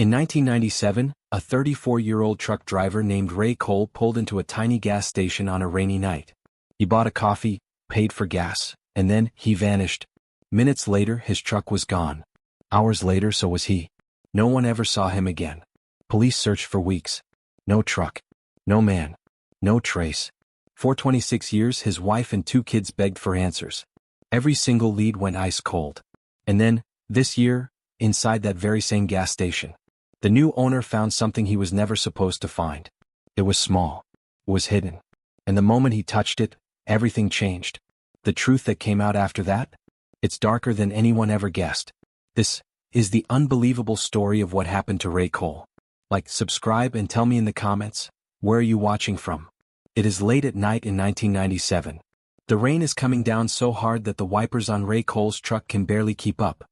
In 1997, a 34-year-old truck driver named Ray Cole pulled into a tiny gas station on a rainy night. He bought a coffee, paid for gas, and then he vanished. Minutes later, his truck was gone. Hours later, so was he. No one ever saw him again. Police searched for weeks. No truck. No man. No trace. For 26 years, his wife and 2 kids begged for answers. Every single lead went ice cold. And then, this year, inside that very same gas station, the new owner found something he was never supposed to find. It was small. It was hidden. And the moment he touched it, everything changed. The truth that came out after that? It's darker than anyone ever guessed. This is the unbelievable story of what happened to Ray Cole. Like, subscribe and tell me in the comments, where are you watching from? It is late at night in 1997. The rain is coming down so hard that the wipers on Ray Cole's truck can barely keep up.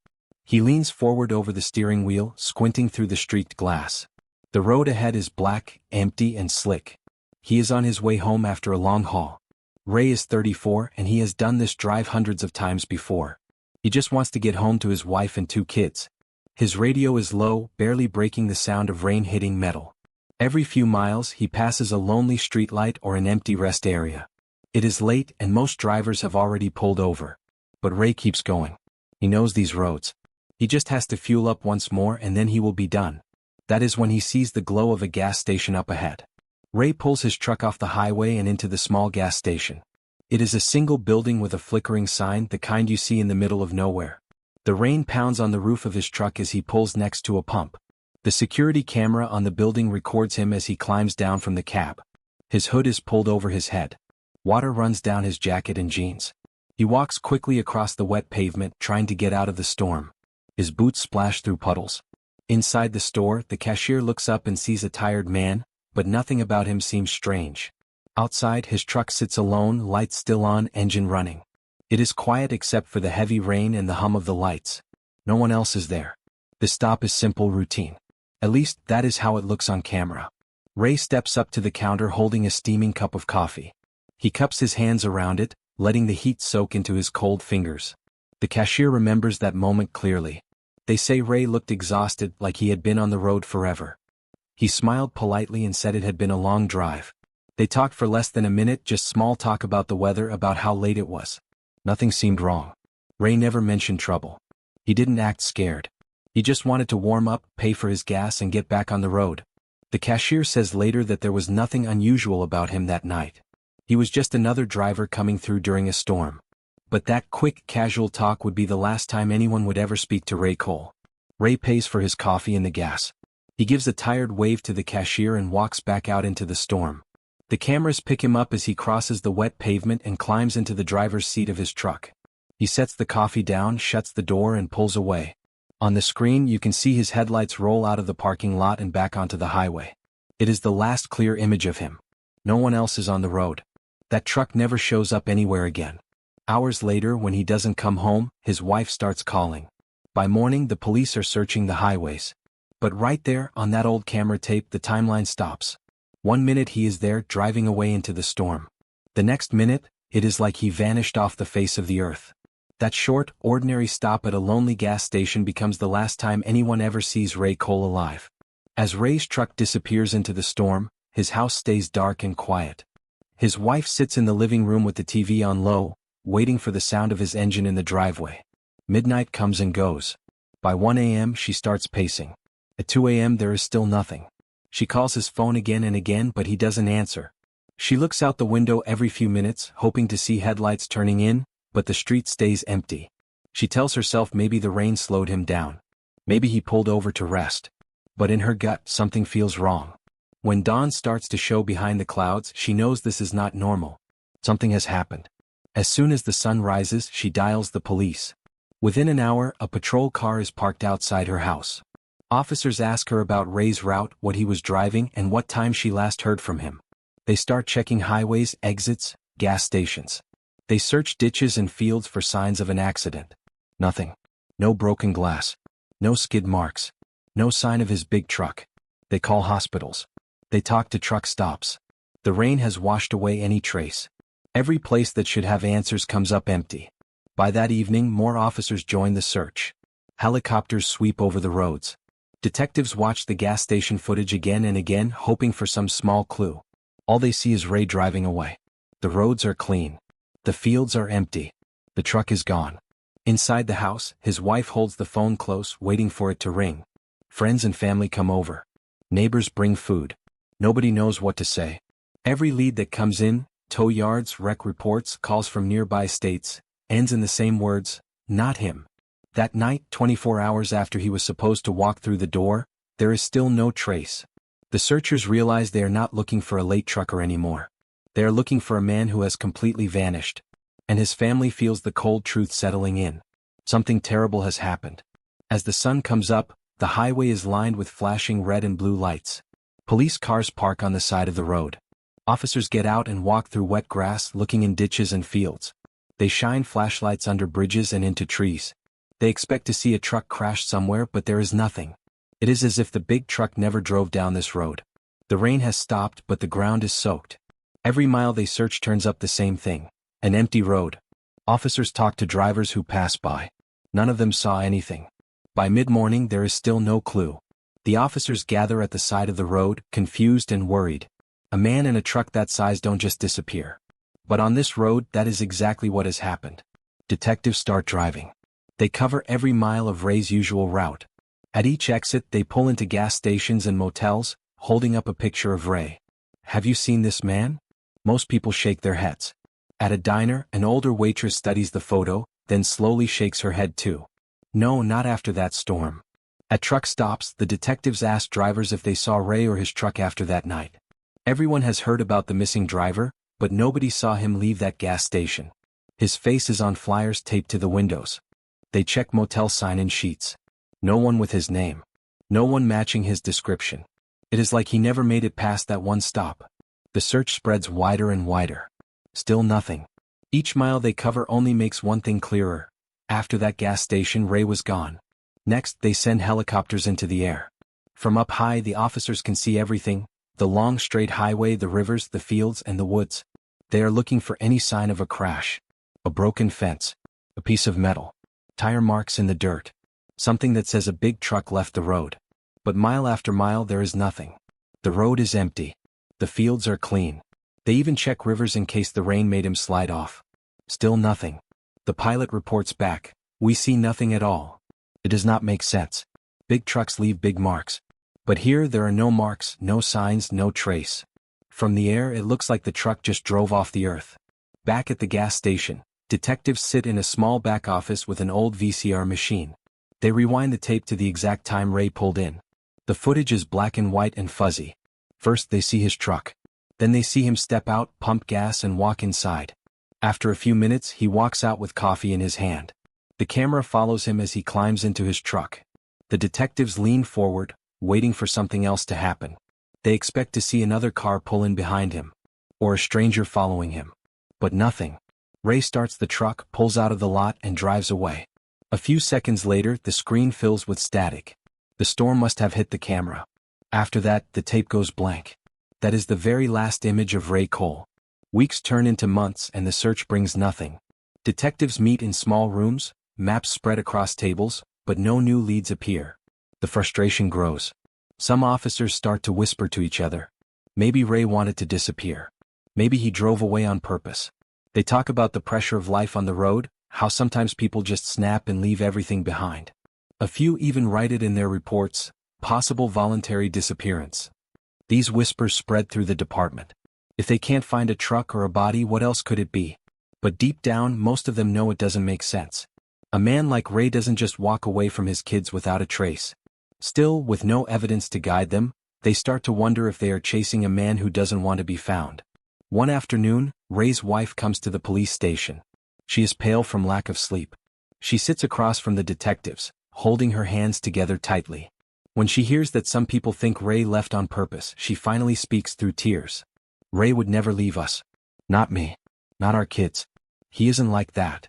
He leans forward over the steering wheel, squinting through the streaked glass. The road ahead is black, empty, and slick. He is on his way home after a long haul. Ray is 34 and he has done this drive hundreds of times before. He just wants to get home to his wife and 2 kids. His radio is low, barely breaking the sound of rain hitting metal. Every few miles he passes a lonely streetlight or an empty rest area. It is late and most drivers have already pulled over. But Ray keeps going. He knows these roads. He just has to fuel up once more and then he will be done. That is when he sees the glow of a gas station up ahead. Ray pulls his truck off the highway and into the small gas station. It is a single building with a flickering sign, the kind you see in the middle of nowhere. The rain pounds on the roof of his truck as he pulls next to a pump. The security camera on the building records him as he climbs down from the cab. His hood is pulled over his head. Water runs down his jacket and jeans. He walks quickly across the wet pavement, trying to get out of the storm. His boots splash through puddles. Inside the store, the cashier looks up and sees a tired man, but nothing about him seems strange. Outside, his truck sits alone, lights still on, engine running. It is quiet except for the heavy rain and the hum of the lights. No one else is there. The stop is simple routine. At least, that is how it looks on camera. Ray steps up to the counter holding a steaming cup of coffee. He cups his hands around it, letting the heat soak into his cold fingers. The cashier remembers that moment clearly. They say Ray looked exhausted, like he had been on the road forever. He smiled politely and said it had been a long drive. They talked for less than a minute, just small talk about the weather, about how late it was. Nothing seemed wrong. Ray never mentioned trouble. He didn't act scared. He just wanted to warm up, pay for his gas and get back on the road. The cashier says later that there was nothing unusual about him that night. He was just another driver coming through during a storm. But that quick, casual talk would be the last time anyone would ever speak to Ray Cole. Ray pays for his coffee and the gas. He gives a tired wave to the cashier and walks back out into the storm. The cameras pick him up as he crosses the wet pavement and climbs into the driver's seat of his truck. He sets the coffee down, shuts the door and pulls away. On the screen you can see his headlights roll out of the parking lot and back onto the highway. It is the last clear image of him. No one else is on the road. That truck never shows up anywhere again. Hours later, when he doesn't come home, his wife starts calling. By morning, the police are searching the highways. But right there, on that old camera tape, the timeline stops. 1 minute he is there, driving away into the storm. The next minute, it is like he vanished off the face of the earth. That short, ordinary stop at a lonely gas station becomes the last time anyone ever sees Ray Cole alive. As Ray's truck disappears into the storm, his house stays dark and quiet. His wife sits in the living room with the TV on low, waiting for the sound of his engine in the driveway. Midnight comes and goes. By 1 a.m. she starts pacing. At 2 a.m. there is still nothing. She calls his phone again and again, but he doesn't answer. She looks out the window every few minutes, hoping to see headlights turning in, but the street stays empty. She tells herself maybe the rain slowed him down. Maybe he pulled over to rest. But in her gut, something feels wrong. When dawn starts to show behind the clouds, she knows this is not normal. Something has happened. As soon as the sun rises, she dials the police. Within an hour, a patrol car is parked outside her house. Officers ask her about Ray's route, what he was driving, and what time she last heard from him. They start checking highways, exits, gas stations. They search ditches and fields for signs of an accident. Nothing. No broken glass. No skid marks. No sign of his big truck. They call hospitals. They talk to truck stops. The rain has washed away any trace. Every place that should have answers comes up empty. By that evening, more officers join the search. Helicopters sweep over the roads. Detectives watch the gas station footage again and again, hoping for some small clue. All they see is Ray driving away. The roads are clean. The fields are empty. The truck is gone. Inside the house, his wife holds the phone close, waiting for it to ring. Friends and family come over. Neighbors bring food. Nobody knows what to say. Every lead that comes in, tow yards, wreck reports, calls from nearby states, ends in the same words, "Not him." That night, 24 hours after he was supposed to walk through the door, there is still no trace. The searchers realize they are not looking for a late trucker anymore. They are looking for a man who has completely vanished. And his family feels the cold truth settling in. Something terrible has happened. As the sun comes up, the highway is lined with flashing red and blue lights. Police cars park on the side of the road. Officers get out and walk through wet grass, looking in ditches and fields. They shine flashlights under bridges and into trees. They expect to see a truck crash somewhere, but there is nothing. It is as if the big truck never drove down this road. The rain has stopped, but the ground is soaked. Every mile they search turns up the same thing: an empty road. Officers talk to drivers who pass by. None of them saw anything. By mid-morning there is still no clue. The officers gather at the side of the road, confused and worried. A man and a truck that size don't just disappear. But on this road, that is exactly what has happened. Detectives start driving. They cover every mile of Ray's usual route. At each exit they pull into gas stations and motels, holding up a picture of Ray. "Have you seen this man?" Most people shake their heads. At a diner, an older waitress studies the photo, then slowly shakes her head too. No, not after that storm. At truck stops, the detectives ask drivers if they saw Ray or his truck after that night. Everyone has heard about the missing driver, but nobody saw him leave that gas station. His face is on flyers taped to the windows. They check motel sign-in sheets. No one with his name. No one matching his description. It is like he never made it past that one stop. The search spreads wider and wider. Still nothing. Each mile they cover only makes one thing clearer. After that gas station, Ray was gone. Next, they send helicopters into the air. From up high, the officers can see everything: the long straight highway, the rivers, the fields, and the woods. They are looking for any sign of a crash. A broken fence. A piece of metal. Tire marks in the dirt. Something that says a big truck left the road. But mile after mile there is nothing. The road is empty. The fields are clean. They even check rivers in case the rain made him slide off. Still nothing. The pilot reports back: "We see nothing at all." It does not make sense. Big trucks leave big marks. But here there are no marks, no signs, no trace. From the air it looks like the truck just drove off the earth. Back at the gas station, detectives sit in a small back office with an old VCR machine. They rewind the tape to the exact time Ray pulled in. The footage is black and white and fuzzy. First they see his truck. Then they see him step out, pump gas and walk inside. After a few minutes he walks out with coffee in his hand. The camera follows him as he climbs into his truck. The detectives lean forward, waiting for something else to happen. They expect to see another car pull in behind him. Or a stranger following him. But nothing. Ray starts the truck, pulls out of the lot and drives away. A few seconds later the screen fills with static. The storm must have hit the camera. After that, the tape goes blank. That is the very last image of Ray Cole. Weeks turn into months and the search brings nothing. Detectives meet in small rooms, maps spread across tables, but no new leads appear. The frustration grows. Some officers start to whisper to each other. Maybe Ray wanted to disappear. Maybe he drove away on purpose. They talk about the pressure of life on the road, how sometimes people just snap and leave everything behind. A few even write it in their reports: possible voluntary disappearance. These whispers spread through the department. If they can't find a truck or a body, what else could it be? But deep down, most of them know it doesn't make sense. A man like Ray doesn't just walk away from his kids without a trace. Still, with no evidence to guide them, they start to wonder if they are chasing a man who doesn't want to be found. One afternoon, Ray's wife comes to the police station. She is pale from lack of sleep. She sits across from the detectives, holding her hands together tightly. When she hears that some people think Ray left on purpose, she finally speaks through tears. "Ray would never leave us. Not me. Not our kids. He isn't like that."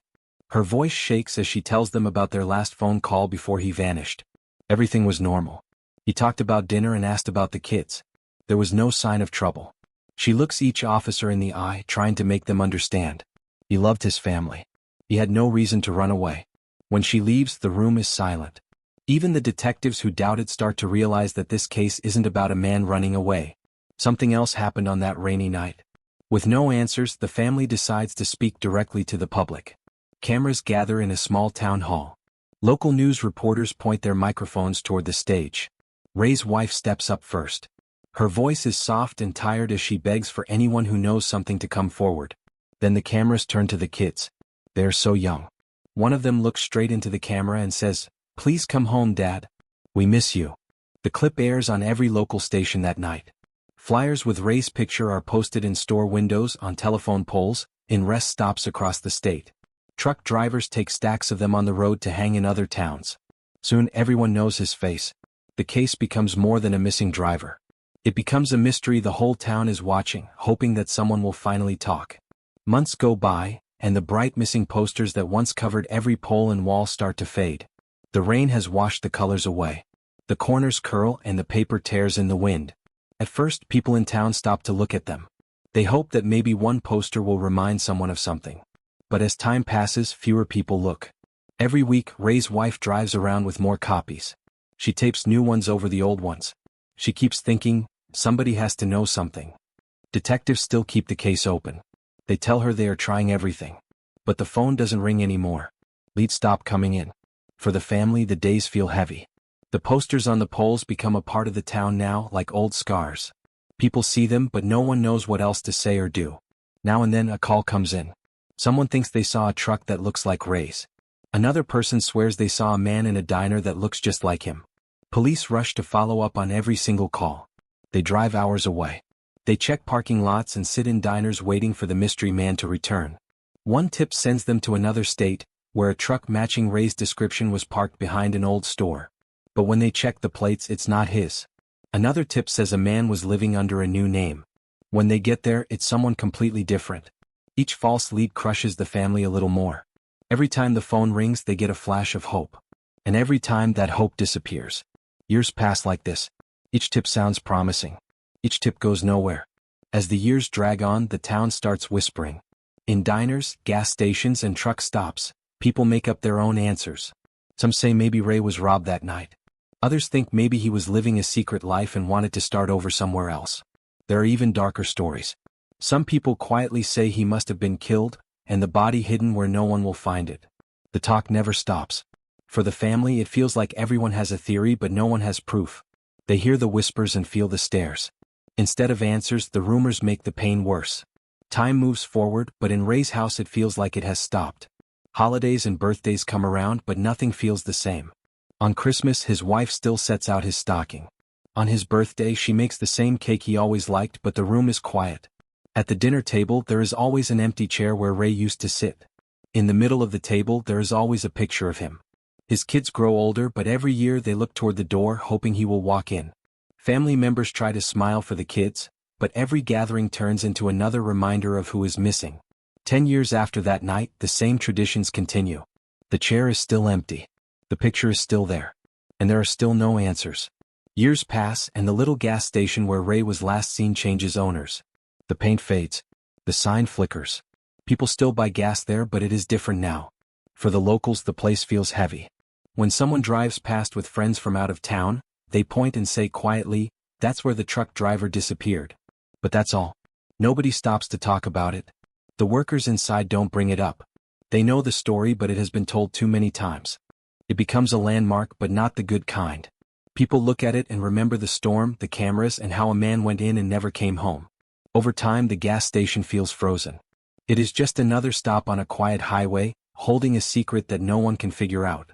Her voice shakes as she tells them about their last phone call before he vanished. Everything was normal. He talked about dinner and asked about the kids. There was no sign of trouble. She looks each officer in the eye, trying to make them understand. He loved his family. He had no reason to run away. When she leaves, the room is silent. Even the detectives who doubted start to realize that this case isn't about a man running away. Something else happened on that rainy night. With no answers, the family decides to speak directly to the public. Cameras gather in a small town hall. Local news reporters point their microphones toward the stage. Ray's wife steps up first. Her voice is soft and tired as she begs for anyone who knows something to come forward. Then the cameras turn to the kids. They're so young. One of them looks straight into the camera and says, "Please come home, Dad. We miss you." The clip airs on every local station that night. Flyers with Ray's picture are posted in store windows, on telephone poles, in rest stops across the state. Truck drivers take stacks of them on the road to hang in other towns. Soon everyone knows his face. The case becomes more than a missing driver. It becomes a mystery the whole town is watching, hoping that someone will finally talk. Months go by, and the bright missing posters that once covered every pole and wall start to fade. The rain has washed the colors away. The corners curl and the paper tears in the wind. At first, people in town stop to look at them. They hope that maybe one poster will remind someone of something. But as time passes, fewer people look. Every week, Ray's wife drives around with more copies. She tapes new ones over the old ones. She keeps thinking, somebody has to know something. Detectives still keep the case open. They tell her they are trying everything. But the phone doesn't ring anymore. Leads stop coming in. For the family, the days feel heavy. The posters on the poles become a part of the town now, like old scars. People see them, but no one knows what else to say or do. Now and then a call comes in. Someone thinks they saw a truck that looks like Ray's. Another person swears they saw a man in a diner that looks just like him. Police rush to follow up on every single call. They drive hours away. They check parking lots and sit in diners waiting for the mystery man to return. One tip sends them to another state, where a truck matching Ray's description was parked behind an old store. But when they check the plates, it's not his. Another tip says a man was living under a new name. When they get there, it's someone completely different. Each false lead crushes the family a little more. Every time the phone rings, they get a flash of hope. And every time that hope disappears. Years pass like this. Each tip sounds promising. Each tip goes nowhere. As the years drag on, the town starts whispering. In diners, gas stations, and truck stops, people make up their own answers. Some say maybe Ray was robbed that night. Others think maybe he was living a secret life and wanted to start over somewhere else. There are even darker stories. Some people quietly say he must have been killed, and the body hidden where no one will find it. The talk never stops. For the family, it feels like everyone has a theory but no one has proof. They hear the whispers and feel the stares. Instead of answers, the rumors make the pain worse. Time moves forward, but in Ray's house it feels like it has stopped. Holidays and birthdays come around, but nothing feels the same. On Christmas, his wife still sets out his stocking. On his birthday, she makes the same cake he always liked, but the room is quiet. At the dinner table, there is always an empty chair where Ray used to sit. In the middle of the table, there is always a picture of him. His kids grow older, but every year they look toward the door, hoping he will walk in. Family members try to smile for the kids, but every gathering turns into another reminder of who is missing. 10 years after that night, the same traditions continue. The chair is still empty. The picture is still there. And there are still no answers. Years pass, and the little gas station where Ray was last seen changes owners. The paint fades. The sign flickers. People still buy gas there, but it is different now. For the locals, the place feels heavy. When someone drives past with friends from out of town, they point and say quietly, "That's where the truck driver disappeared." But that's all. Nobody stops to talk about it. The workers inside don't bring it up. They know the story, but it has been told too many times. It becomes a landmark, but not the good kind. People look at it and remember the storm, the cameras, and how a man went in and never came home. Over time, the gas station feels frozen. It is just another stop on a quiet highway, holding a secret that no one can figure out.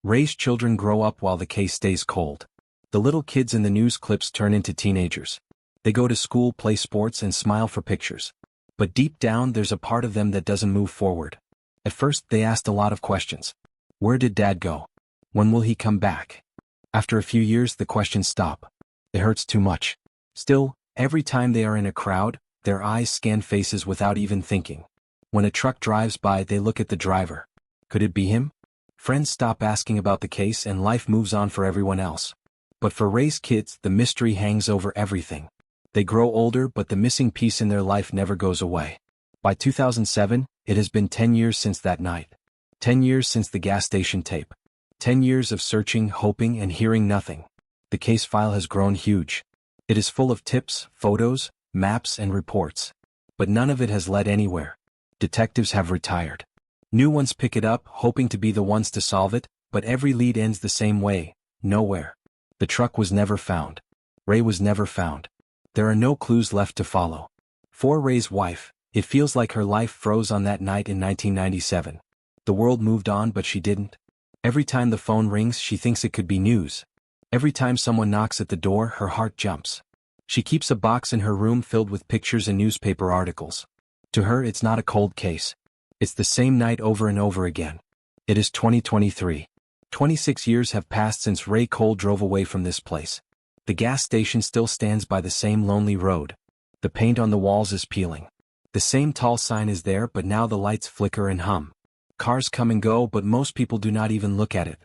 Ray's children grow up while the case stays cold. The little kids in the news clips turn into teenagers. They go to school, play sports, and smile for pictures. But deep down, there's a part of them that doesn't move forward. At first, they asked a lot of questions. Where did Dad go? When will he come back? After a few years, the questions stop. It hurts too much. Still, every time they are in a crowd, their eyes scan faces without even thinking. When a truck drives by, they look at the driver. Could it be him? Friends stop asking about the case and life moves on for everyone else. But for Ray's kids, the mystery hangs over everything. They grow older, but the missing piece in their life never goes away. By 2007, it has been 10 years since that night. 10 years since the gas station tape. 10 years of searching, hoping, and hearing nothing. The case file has grown huge. It is full of tips, photos, maps, and reports. But none of it has led anywhere. Detectives have retired. New ones pick it up, hoping to be the ones to solve it, but every lead ends the same way: nowhere. The truck was never found. Ray was never found. There are no clues left to follow. For Ray's wife, it feels like her life froze on that night in 1997. The world moved on, but she didn't. Every time the phone rings, she thinks it could be news. Every time someone knocks at the door, her heart jumps. She keeps a box in her room filled with pictures and newspaper articles. To her, it's not a cold case. It's the same night over and over again. It is 2023. 26 years have passed since Ray Cole drove away from this place. The gas station still stands by the same lonely road. The paint on the walls is peeling. The same tall sign is there, but now the lights flicker and hum. Cars come and go, but most people do not even look at it.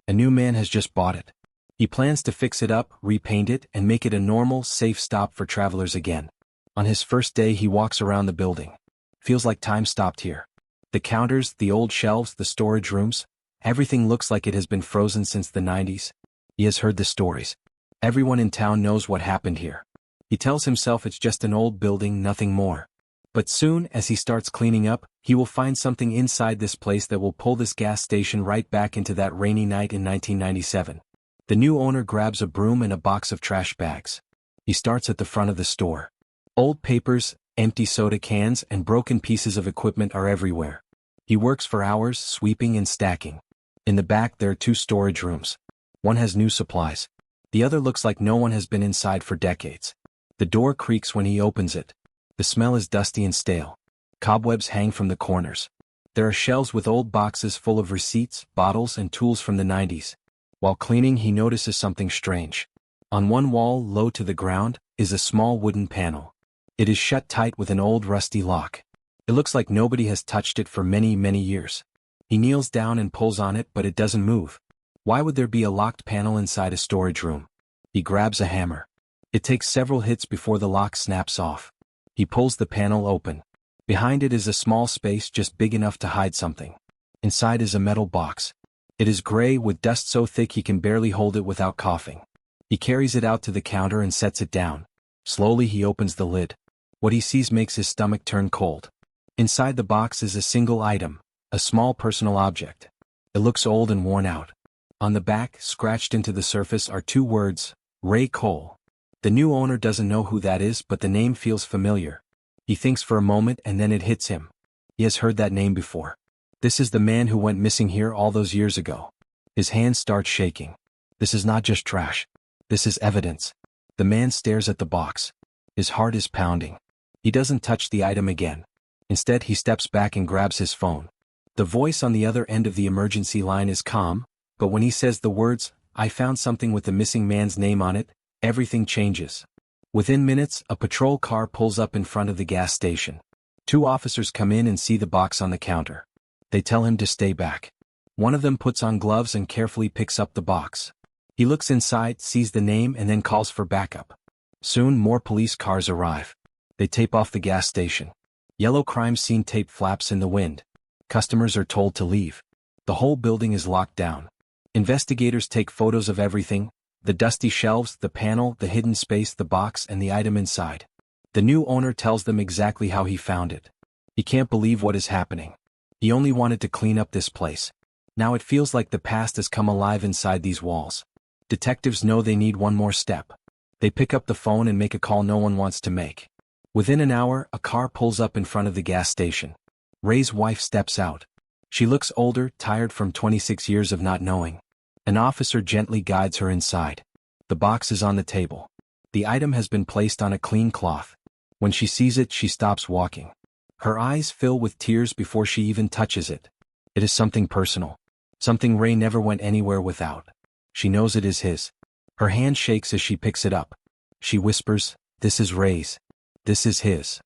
A new man has just bought it. He plans to fix it up, repaint it, and make it a normal, safe stop for travelers again. On his first day, he walks around the building. Feels like time stopped here. The counters, the old shelves, the storage rooms, everything looks like it has been frozen since the 90s. He has heard the stories. Everyone in town knows what happened here. He tells himself it's just an old building, nothing more. But soon, as he starts cleaning up, he will find something inside this place that will pull this gas station right back into that rainy night in 1997. The new owner grabs a broom and a box of trash bags. He starts at the front of the store. Old papers, empty soda cans, and broken pieces of equipment are everywhere. He works for hours, sweeping and stacking. In the back there are 2 storage rooms. One has new supplies. The other looks like no one has been inside for decades. The door creaks when he opens it. The smell is dusty and stale. Cobwebs hang from the corners. There are shelves with old boxes full of receipts, bottles, and tools from the 90s. While cleaning, he notices something strange. On one wall, low to the ground, is a small wooden panel. It is shut tight with an old rusty lock. It looks like nobody has touched it for many, many years. He kneels down and pulls on it, but it doesn't move. Why would there be a locked panel inside a storage room? He grabs a hammer. It takes several hits before the lock snaps off. He pulls the panel open. Behind it is a small space just big enough to hide something. Inside is a metal box. It is gray with dust so thick he can barely hold it without coughing. He carries it out to the counter and sets it down. Slowly he opens the lid. What he sees makes his stomach turn cold. Inside the box is a single item, a small personal object. It looks old and worn out. On the back, scratched into the surface, are 2 words: Ray Cole. The new owner doesn't know who that is, but the name feels familiar. He thinks for a moment and then it hits him. He has heard that name before. This is the man who went missing here all those years ago. His hands start shaking. This is not just trash. This is evidence. The man stares at the box. His heart is pounding. He doesn't touch the item again. Instead, he steps back and grabs his phone. The voice on the other end of the emergency line is calm, but when he says the words, "I found something with the missing man's name on it," everything changes. Within minutes, a patrol car pulls up in front of the gas station. 2 officers come in and see the box on the counter. They tell him to stay back. One of them puts on gloves and carefully picks up the box. He looks inside, sees the name, and then calls for backup. Soon, more police cars arrive. They tape off the gas station. Yellow crime scene tape flaps in the wind. Customers are told to leave. The whole building is locked down. Investigators take photos of everything: the dusty shelves, the panel, the hidden space, the box, and the item inside. The new owner tells them exactly how he found it. He can't believe what is happening. He only wanted to clean up this place. Now it feels like the past has come alive inside these walls. Detectives know they need one more step. They pick up the phone and make a call no one wants to make. Within an hour, a car pulls up in front of the gas station. Ray's wife steps out. She looks older, tired from 26 years of not knowing. An officer gently guides her inside. The box is on the table. The item has been placed on a clean cloth. When she sees it, she stops walking. Her eyes fill with tears before she even touches it. It is something personal. Something Ray never went anywhere without. She knows it is his. Her hand shakes as she picks it up. She whispers, "This is Ray's. This is his."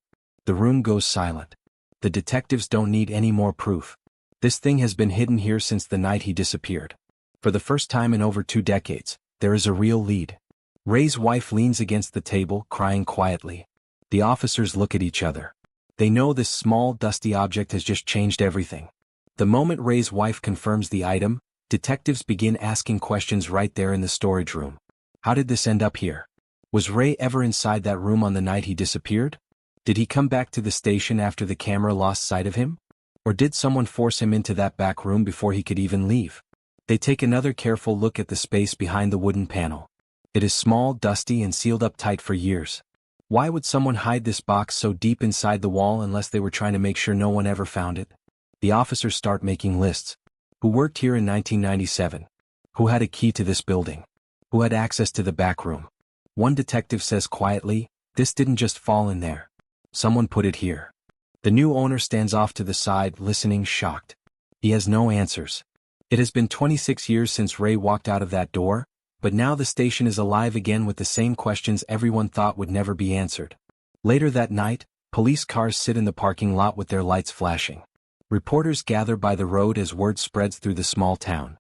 The room goes silent. The detectives don't need any more proof. This thing has been hidden here since the night he disappeared. For the first time in over 2 decades, there is a real lead. Ray's wife leans against the table, crying quietly. The officers look at each other. They know this small, dusty object has just changed everything. The moment Ray's wife confirms the item, Detectives begin asking questions right there in the storage room. How did this end up here? Was Ray ever inside that room on the night he disappeared? Did he come back to the station after the camera lost sight of him? Or did someone force him into that back room before he could even leave? They take another careful look at the space behind the wooden panel. It is small, dusty, and sealed up tight for years. Why would someone hide this box so deep inside the wall unless they were trying to make sure no one ever found it? The officers start making lists. Who worked here in 1997? Who had a key to this building? Who had access to the back room? One detective says quietly, "This didn't just fall in there. Someone put it here." The new owner stands off to the side, listening, shocked. He has no answers. It has been 26 years since Ray walked out of that door, but now the station is alive again with the same questions everyone thought would never be answered. Later that night, police cars sit in the parking lot with their lights flashing. Reporters gather by the road as word spreads through the small town.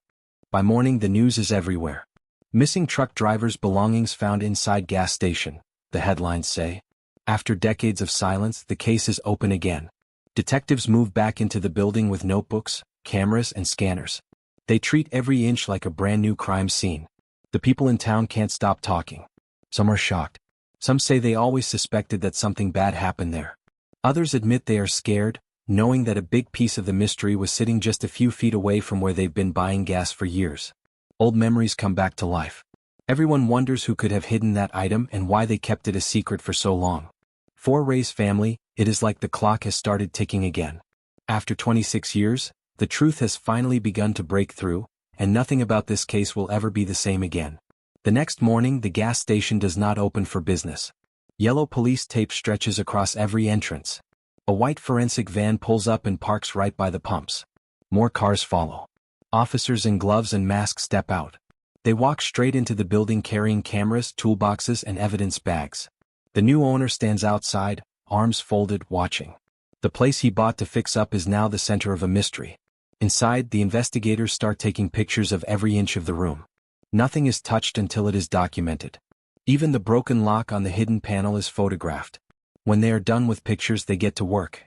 By morning, the news is everywhere. Missing truck drivers' belongings found inside gas station, the headlines say. After decades of silence, the case is open again. Detectives move back into the building with notebooks, cameras, and scanners. They treat every inch like a brand new crime scene. The people in town can't stop talking. Some are shocked. Some say they always suspected that something bad happened there. Others admit they are scared, knowing that a big piece of the mystery was sitting just a few feet away from where they've been buying gas for years. Old memories come back to life. Everyone wonders who could have hidden that item and why they kept it a secret for so long. For Ray's family, it is like the clock has started ticking again. After 26 years, the truth has finally begun to break through, and nothing about this case will ever be the same again. The next morning, the gas station does not open for business. Yellow police tape stretches across every entrance. A white forensic van pulls up and parks right by the pumps. More cars follow. Officers in gloves and masks step out. They walk straight into the building carrying cameras, toolboxes, and evidence bags. The new owner stands outside, arms folded, watching. The place he bought to fix up is now the center of a mystery. Inside, the investigators start taking pictures of every inch of the room. Nothing is touched until it is documented. Even the broken lock on the hidden panel is photographed. When they are done with pictures, they get to work.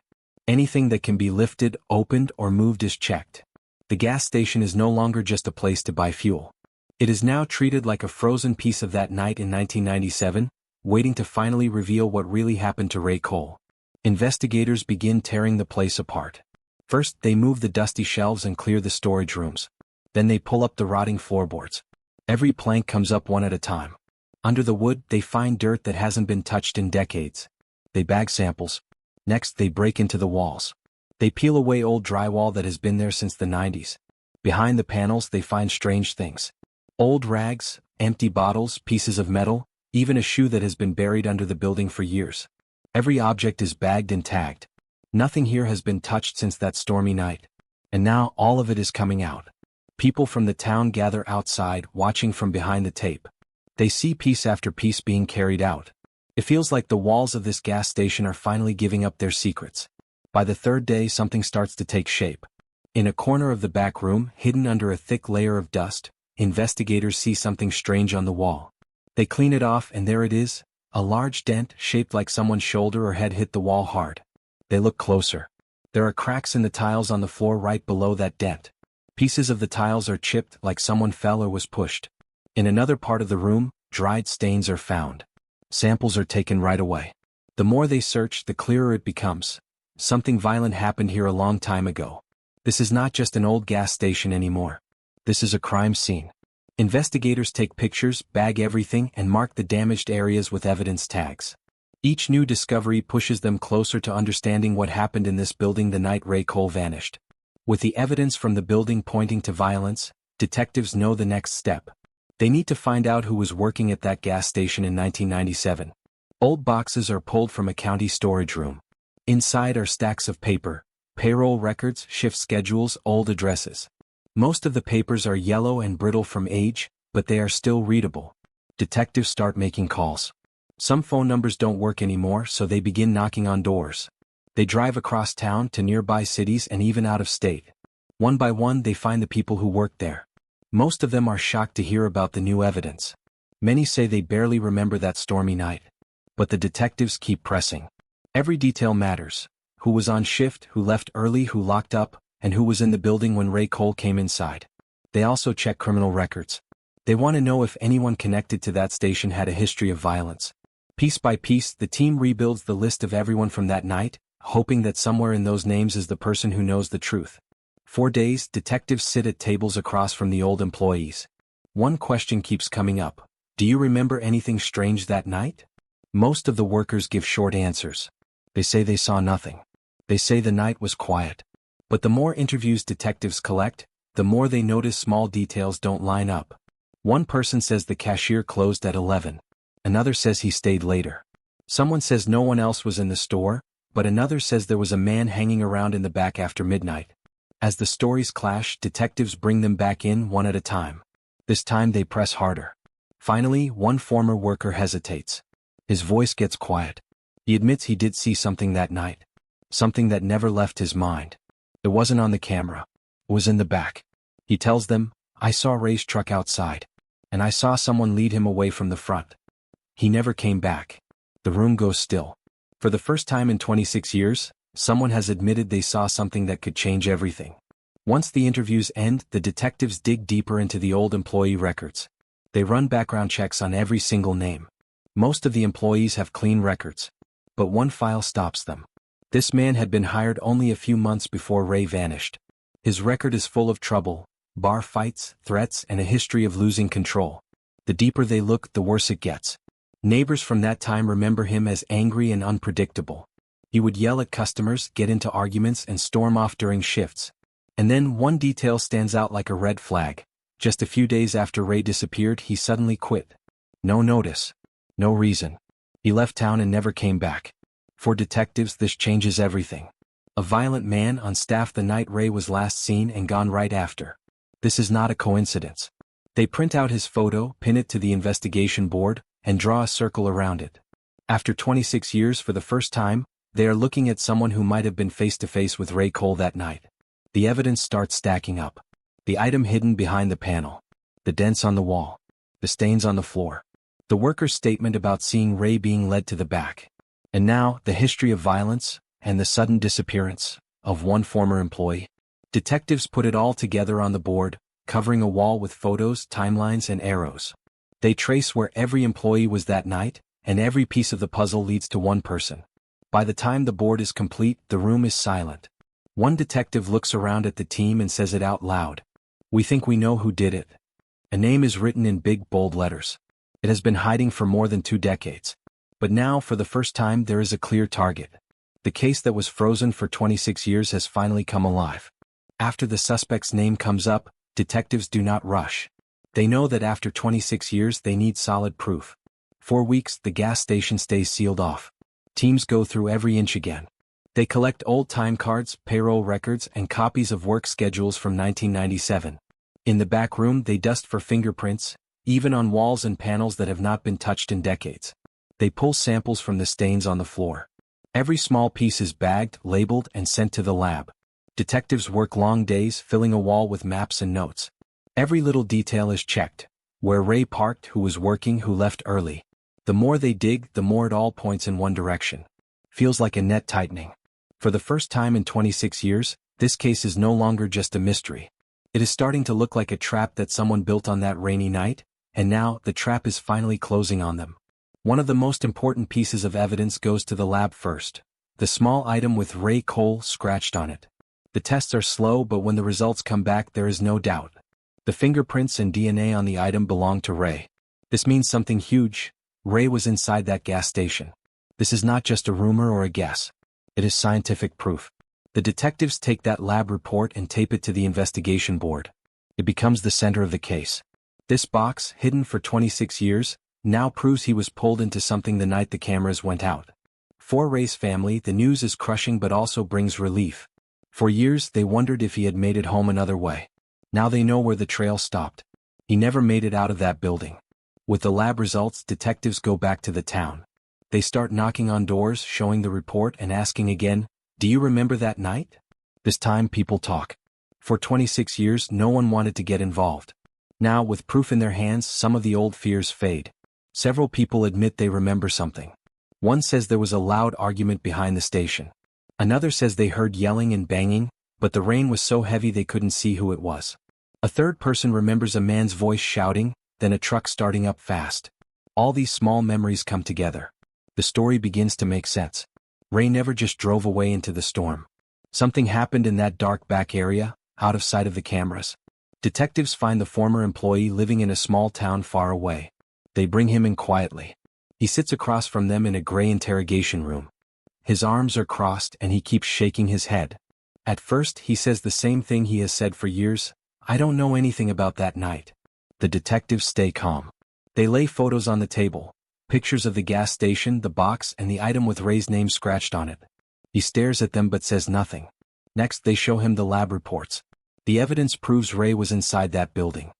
Anything that can be lifted, opened, or moved is checked. The gas station is no longer just a place to buy fuel. It is now treated like a frozen piece of that night in 1997, waiting to finally reveal what really happened to Ray Cole. Investigators begin tearing the place apart. First, they move the dusty shelves and clear the storage rooms. Then they pull up the rotting floorboards. Every plank comes up one at a time. Under the wood, they find dirt that hasn't been touched in decades. They bag samples. Next, they break into the walls. They peel away old drywall that has been there since the 90s. Behind the panels, they find strange things. Old rags, empty bottles, pieces of metal, even a shoe that has been buried under the building for years. Every object is bagged and tagged. Nothing here has been touched since that stormy night. And now all of it is coming out. People from the town gather outside, watching from behind the tape. They see piece after piece being carried out. It feels like the walls of this gas station are finally giving up their secrets. By the third day, something starts to take shape. In a corner of the back room, hidden under a thick layer of dust, investigators see something strange on the wall. They clean it off and there it is, a large dent shaped like someone's shoulder or head hit the wall hard. They look closer. There are cracks in the tiles on the floor right below that dent. Pieces of the tiles are chipped like someone fell or was pushed. In another part of the room, dried stains are found. Samples are taken right away. The more they search, the clearer it becomes. Something violent happened here a long time ago. This is not just an old gas station anymore. This is a crime scene. Investigators take pictures, bag everything, and mark the damaged areas with evidence tags. Each new discovery pushes them closer to understanding what happened in this building the night Ray Cole vanished. With the evidence from the building pointing to violence, detectives know the next step. They need to find out who was working at that gas station in 1997. Old boxes are pulled from a county storage room. Inside are stacks of paper, payroll records, shift schedules, old addresses. Most of the papers are yellow and brittle from age, but they are still readable. Detectives start making calls. Some phone numbers don't work anymore, so they begin knocking on doors. They drive across town to nearby cities and even out of state. One by one, they find the people who worked there. Most of them are shocked to hear about the new evidence. Many say they barely remember that stormy night. But the detectives keep pressing. Every detail matters. Who was on shift, who left early, who locked up, and who was in the building when Ray Cole came inside. They also check criminal records. They want to know if anyone connected to that station had a history of violence. Piece by piece, the team rebuilds the list of everyone from that night, hoping that somewhere in those names is the person who knows the truth. 4 days, detectives sit at tables across from the old employees. One question keeps coming up. Do you remember anything strange that night? Most of the workers give short answers. They say they saw nothing. They say the night was quiet. But the more interviews detectives collect, the more they notice small details don't line up. One person says the cashier closed at 11. Another says he stayed later. Someone says no one else was in the store, but another says there was a man hanging around in the back after midnight. As the stories clash, detectives bring them back in one at a time. This time they press harder. Finally, one former worker hesitates. His voice gets quiet. He admits he did see something that night. Something that never left his mind. It wasn't on the camera. It was in the back. He tells them, "I saw Ray's truck outside. And I saw someone lead him away from the front. He never came back." The room goes still. For the first time in 26 years, someone has admitted they saw something that could change everything. Once the interviews end, the detectives dig deeper into the old employee records. They run background checks on every single name. Most of the employees have clean records. But one file stops them. This man had been hired only a few months before Ray vanished. His record is full of trouble, bar fights, threats, and a history of losing control. The deeper they look, the worse it gets. Neighbors from that time remember him as angry and unpredictable. He would yell at customers, get into arguments, and storm off during shifts. And then one detail stands out like a red flag. Just a few days after Ray disappeared, he suddenly quit. No notice. No reason. He left town and never came back. For detectives, this changes everything. A violent man on staff the night Ray was last seen and gone right after. This is not a coincidence. They print out his photo, pin it to the investigation board, and draw a circle around it. After 26 years, for the first time, they are looking at someone who might have been face-to-face with Ray Cole that night. The evidence starts stacking up. The item hidden behind the panel. The dents on the wall. The stains on the floor. The worker's statement about seeing Ray being led to the back. And now, the history of violence, and the sudden disappearance of one former employee. Detectives put it all together on the board, covering a wall with photos, timelines, and arrows. They trace where every employee was that night, and every piece of the puzzle leads to one person. By the time the board is complete, the room is silent. One detective looks around at the team and says it out loud. "We think we know who did it." A name is written in big, bold letters. It has been hiding for more than 2 decades. But now, for the first time, there is a clear target. The case that was frozen for 26 years has finally come alive. After the suspect's name comes up, detectives do not rush. They know that after 26 years they need solid proof. 4 weeks, the gas station stays sealed off. Teams go through every inch again. They collect old time cards, payroll records, and copies of work schedules from 1997. In the back room, they dust for fingerprints, even on walls and panels that have not been touched in decades. They pull samples from the stains on the floor. Every small piece is bagged, labeled, and sent to the lab. Detectives work long days, filling a wall with maps and notes. Every little detail is checked. Where Ray parked, who was working, who left early. The more they dig, the more it all points in one direction. Feels like a net tightening. For the first time in 26 years, this case is no longer just a mystery. It is starting to look like a trap that someone built on that rainy night, and now the trap is finally closing on them. One of the most important pieces of evidence goes to the lab first. The small item with Ray Cole scratched on it. The tests are slow, but when the results come back, there is no doubt. The fingerprints and DNA on the item belong to Ray. This means something huge. Ray was inside that gas station. This is not just a rumor or a guess. It is scientific proof. The detectives take that lab report and tape it to the investigation board. It becomes the center of the case. This box, hidden for 26 years, now proves he was pulled into something the night the cameras went out. For Ray's family, the news is crushing but also brings relief. For years, they wondered if he had made it home another way. Now they know where the trail stopped. He never made it out of that building. With the lab results, detectives go back to the town. They start knocking on doors, showing the report, and asking again, "Do you remember that night?" This time people talk. For 26 years, no one wanted to get involved. Now, with proof in their hands, some of the old fears fade. Several people admit they remember something. One says there was a loud argument behind the station. Another says they heard yelling and banging, but the rain was so heavy they couldn't see who it was. A third person remembers a man's voice shouting, then a truck starting up fast. All these small memories come together. The story begins to make sense. Ray never just drove away into the storm. Something happened in that dark back area, out of sight of the cameras. Detectives find the former employee living in a small town far away. They bring him in quietly. He sits across from them in a gray interrogation room. His arms are crossed and he keeps shaking his head. At first he says the same thing he has said for years: "I don't know anything about that night." The detectives stay calm. They lay photos on the table, pictures of the gas station, the box, and the item with Ray's name scratched on it. He stares at them but says nothing. Next they show him the lab reports. The evidence proves Ray was inside that building.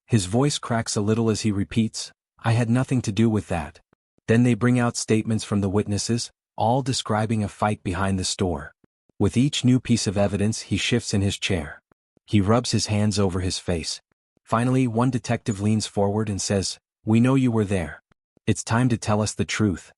His voice cracks a little as he repeats, "I had nothing to do with that." Then they bring out statements from the witnesses, all describing a fight behind the store. With each new piece of evidence he shifts in his chair. He rubs his hands over his face. Finally, one detective leans forward and says, "We know you were there. It's time to tell us the truth."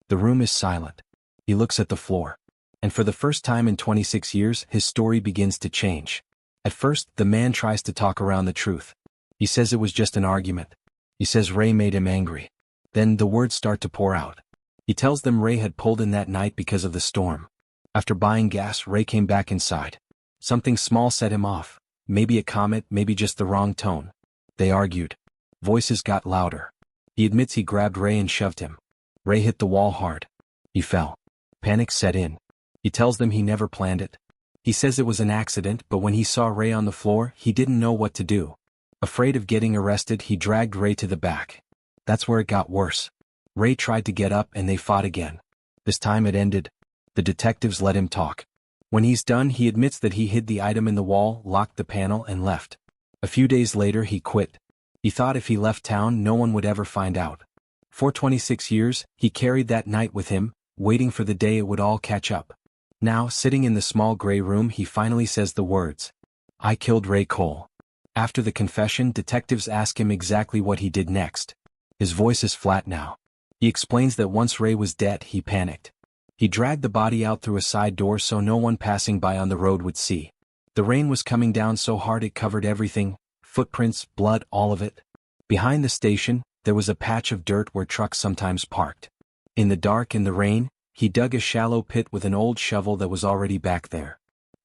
The room is silent. He looks at the floor. And for the first time in 26 years, his story begins to change. At first, the man tries to talk around the truth. He says it was just an argument. He says Ray made him angry. Then the words start to pour out. He tells them Ray had pulled in that night because of the storm. After buying gas, Ray came back inside. Something small set him off. Maybe a comment, maybe just the wrong tone. They argued. Voices got louder. He admits he grabbed Ray and shoved him. Ray hit the wall hard. He fell. Panic set in. He tells them he never planned it. He says it was an accident, but when he saw Ray on the floor, he didn't know what to do. Afraid of getting arrested, he dragged Ray to the back. That's where it got worse. Ray tried to get up and they fought again. This time it ended. The detectives let him talk. When he's done, he admits that he hid the item in the wall, locked the panel, and left. A few days later he quit. He thought if he left town no one would ever find out. For 26 years, he carried that night with him, waiting for the day it would all catch up. Now, sitting in the small gray room, he finally says the words, "I killed Ray Cole." After the confession, detectives ask him exactly what he did next. His voice is flat now. He explains that once Ray was dead, he panicked. He dragged the body out through a side door so no one passing by on the road would see. The rain was coming down so hard it covered everything, footprints, blood, all of it. Behind the station, there was a patch of dirt where trucks sometimes parked. In the dark and the rain, he dug a shallow pit with an old shovel that was already back there.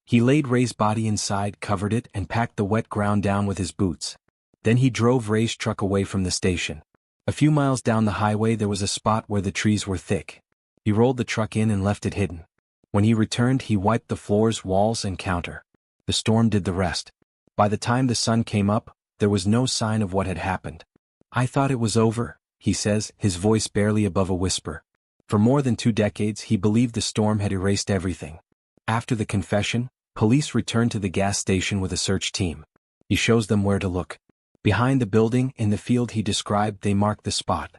He laid Ray's body inside, covered it, and packed the wet ground down with his boots. Then he drove Ray's truck away from the station. A few miles down the highway there was a spot where the trees were thick. He rolled the truck in and left it hidden. When he returned, he wiped the floors, walls, and counter. The storm did the rest. By the time the sun came up, there was no sign of what had happened. "I thought it was over," he says, his voice barely above a whisper. For more than 2 decades he believed the storm had erased everything. After the confession, police returned to the gas station with a search team. He shows them where to look. Behind the building, in the field he described, they marked the spot.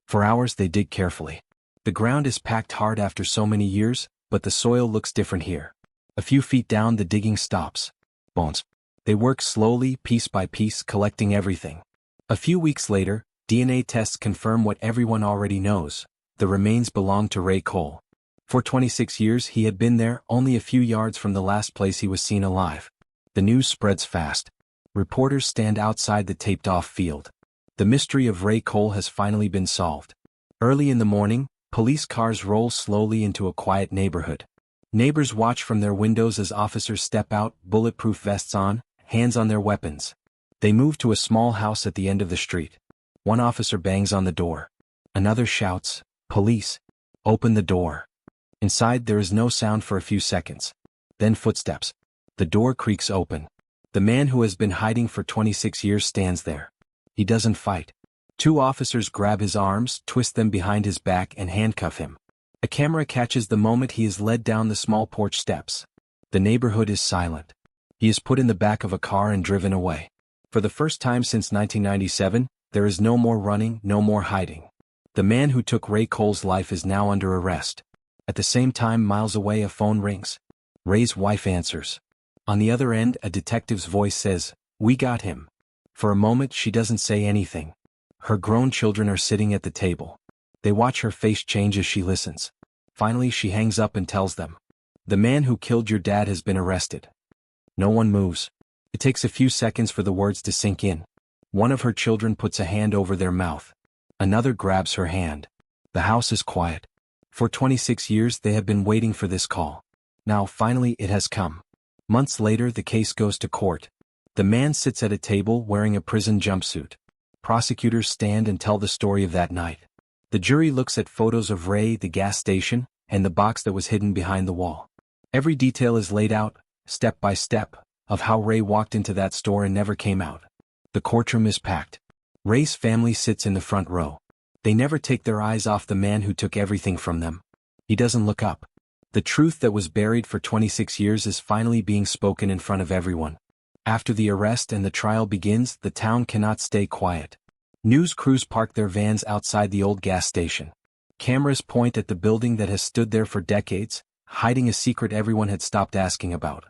For hours they dig carefully. The ground is packed hard after so many years, but the soil looks different here. A few feet down the digging stops. Bones. They work slowly, piece by piece, collecting everything. A few weeks later, DNA tests confirm what everyone already knows. The remains belonged to Ray Cole. For 26 years he had been there, only a few yards from the last place he was seen alive. The news spreads fast. Reporters stand outside the taped-off field. The mystery of Ray Cole has finally been solved. Early in the morning, police cars roll slowly into a quiet neighborhood. Neighbors watch from their windows as officers step out, bulletproof vests on, hands on their weapons. They move to a small house at the end of the street. One officer bangs on the door. Another shouts, "Police! Open the door!" Inside there is no sound for a few seconds. Then footsteps. The door creaks open. The man who has been hiding for 26 years stands there. He doesn't fight. 2 officers grab his arms, twist them behind his back, and handcuff him. A camera catches the moment he is led down the small porch steps. The neighborhood is silent. He is put in the back of a car and driven away. For the first time since 1997, there is no more running, no more hiding. The man who took Ray Cole's life is now under arrest. At the same time, miles away, a phone rings. Ray's wife answers. On the other end, a detective's voice says, "We got him." For a moment she doesn't say anything. Her grown children are sitting at the table. They watch her face change as she listens. Finally she hangs up and tells them, "The man who killed your dad has been arrested." No one moves. It takes a few seconds for the words to sink in. One of her children puts a hand over their mouth. Another grabs her hand. The house is quiet. For 26 years they have been waiting for this call. Now finally it has come. Months later the case goes to court. The man sits at a table wearing a prison jumpsuit. Prosecutors stand and tell the story of that night. The jury looks at photos of Ray, the gas station, and the box that was hidden behind the wall. Every detail is laid out, step by step, of how Ray walked into that store and never came out. The courtroom is packed. Ray's family sits in the front row. They never take their eyes off the man who took everything from them. He doesn't look up. The truth that was buried for 26 years is finally being spoken in front of everyone. After the arrest and the trial begins, the town cannot stay quiet. News crews park their vans outside the old gas station. Cameras point at the building that has stood there for decades, hiding a secret everyone had stopped asking about.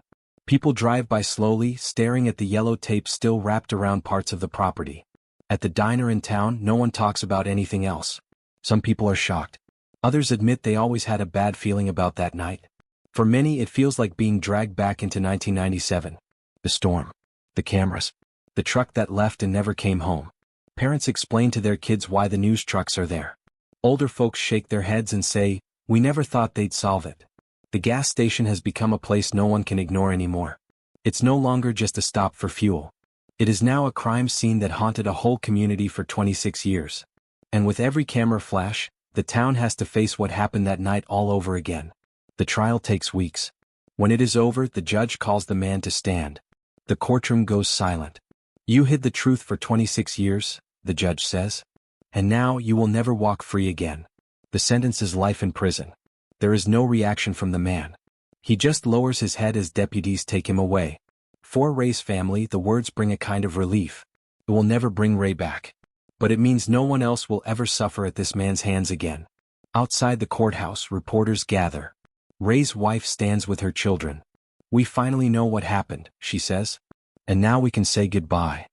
People drive by slowly, staring at the yellow tape still wrapped around parts of the property. At the diner in town, no one talks about anything else. Some people are shocked. Others admit they always had a bad feeling about that night. For many, it feels like being dragged back into 1997. The storm. The cameras. The truck that left and never came home. Parents explain to their kids why the news trucks are there. Older folks shake their heads and say, "We never thought they'd solve it." The gas station has become a place no one can ignore anymore. It's no longer just a stop for fuel. It is now a crime scene that haunted a whole community for 26 years. And with every camera flash, the town has to face what happened that night all over again. The trial takes weeks. When it is over, the judge calls the man to stand. The courtroom goes silent. "You hid the truth for 26 years, the judge says. And now you will never walk free again." The sentence is life in prison. There is no reaction from the man. He just lowers his head as deputies take him away. For Ray's family, the words bring a kind of relief. It will never bring Ray back. But it means no one else will ever suffer at this man's hands again. Outside the courthouse, reporters gather. Ray's wife stands with her children. "We finally know what happened," she says. "And now we can say goodbye."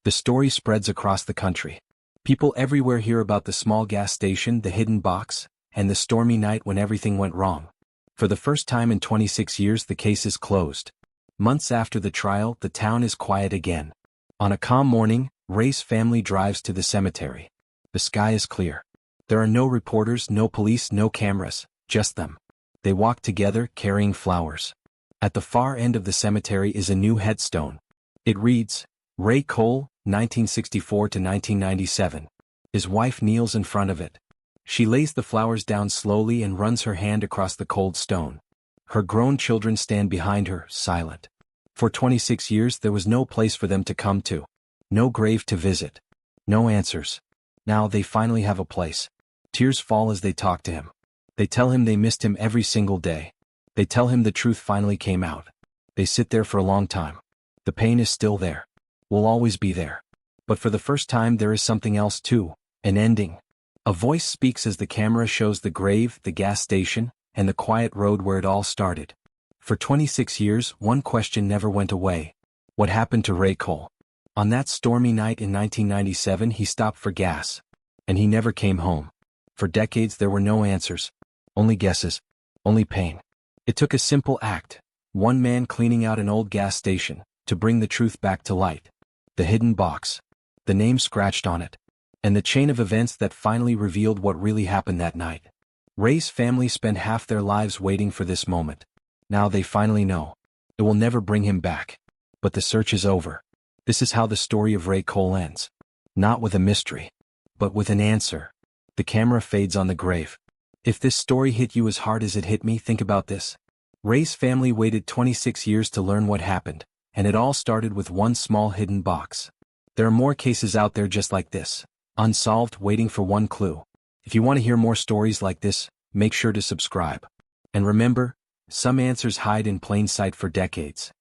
The story spreads across the country. People everywhere hear about the small gas station, the hidden box, and the stormy night when everything went wrong. For the first time in 26 years, the case is closed. Months after the trial, the town is quiet again. On a calm morning, Ray's family drives to the cemetery. The sky is clear. There are no reporters, no police, no cameras, just them. They walk together, carrying flowers. At the far end of the cemetery is a new headstone. It reads, "Ray Cole, 1964 to 1997. His wife kneels in front of it. She lays the flowers down slowly and runs her hand across the cold stone. Her grown children stand behind her, silent. For 26 years there was no place for them to come to. No grave to visit. No answers. Now they finally have a place. Tears fall as they talk to him. They tell him they missed him every single day. They tell him the truth finally came out. They sit there for a long time. The pain is still there. Will always be there. But for the first time there is something else too, an ending. A voice speaks as the camera shows the grave, the gas station, and the quiet road where it all started. For 26 years, one question never went away. What happened to Ray Cole? On that stormy night in 1997 he stopped for gas. And he never came home. For decades there were no answers. Only guesses. Only pain. It took a simple act. One man cleaning out an old gas station, to bring the truth back to light. The hidden box. The name scratched on it. And the chain of events that finally revealed what really happened that night. Ray's family spent half their lives waiting for this moment. Now they finally know. It will never bring him back. But the search is over. This is how the story of Ray Cole ends. Not with a mystery, but with an answer. The camera fades on the grave. If this story hit you as hard as it hit me, think about this. Ray's family waited 26 years to learn what happened, and it all started with one small hidden box. There are more cases out there just like this, unsolved, waiting for one clue. If you want to hear more stories like this, make sure to subscribe. And remember, some answers hide in plain sight for decades.